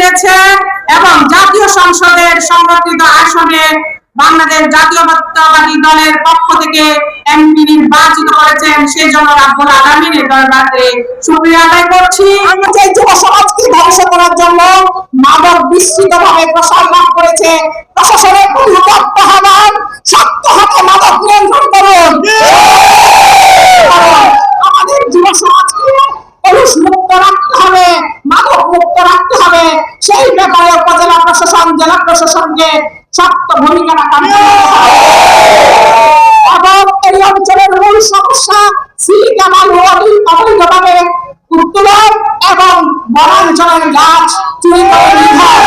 পেয়েছে এবং জাতীয় সংসদের সংরক্ষিত আসনে বাংলাদেশ জাতীয়তাবাদী দলের পক্ষ থেকে এমপি নির্বাচিত করেছেন। সেই জন্য রাব্বুল আলামিনের দরবারে শুকরিয়া আদায় করছি। যে যুব সমাজকে ধ্বংস করার জন্য মাদক বিস্তৃতভাবে প্রসার লাভ করেছে, প্রশাসনের আহ্বান শক্ত হাতে মাদক নিয়ন্ত্রণ করুন। আমাদের যুব সমাজকে পুরুষ মুক্ত রাখতে হবে, মাদক মুক্ত রাখতে হবে। সেই ব্যাপারে উপজেলা প্রশাসন, জেলা প্রশাসনকে শক্ত ভূমিকা রাখতে হবে এবং এই অঞ্চলের মূল সমস্যা সিলিকা বালু অবৈধভাবে উত্তোলন এবং বনাঞ্চলের গাছ চুরি করে নিধন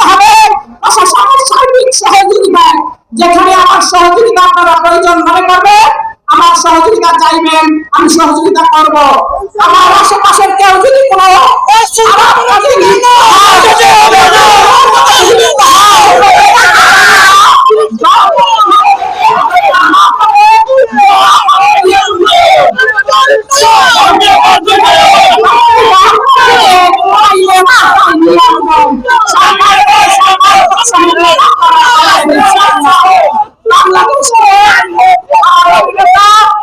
হবে। প্রশাসনের সার্বিক সহযোগিতায় যেখানে আমার সহযোগিতা আপনারা প্রয়োজন মনে করবেন, আমার সহযোগিতা চাইবেন, আমি সহযোগিতা করব। আমার আশেপাশের কেউ যদি কোনো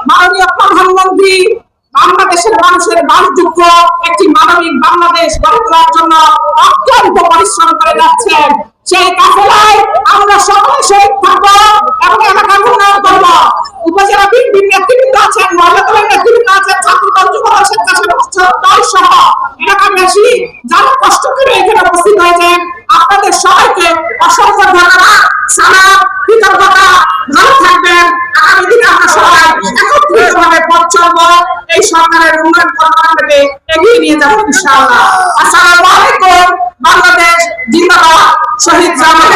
মাননীয় প্রধানমন্ত্রী বাংলাদেশের মানুষের বাসযোগ্য একটি মানবিক বাংলাদেশ গড়ে তোলার জন্য অত্যন্ত পরিশ্রম করে যাচ্ছেন। সেই কাফেলায় আমরা সকলে শহীদ থাকবো এবং এলাকা উন্নয়ন করবো। উপজেলা বিএনপির নেতৃবৃন্দ আছেন, মহিলা দলের নেতৃবৃন্দ আছেন, ছাত্রদল, যুবদল, স্বেচ্ছাসেবক দল সহ এলাকাবাসী যারা কষ্ট করে এখানে উপস্থিত হয়েছেন, আপনাদের সবাইকে অসংখ্য ধন্যবাদ, সালাম, কৃতজ্ঞতা। ভালো থাকবেন। আগামী দিনে আমরা সবাই একত্রিতভাবে পথ চলবো, এই সরকারের উন্নয়ন কর্মকাণ্ডকে এগিয়ে নিয়ে যাবো ইনশাআল্লাহ। আসসালামু আলাইকুম। বাংলাদেশ জিন্দাবাদ। শহীদ জামাল।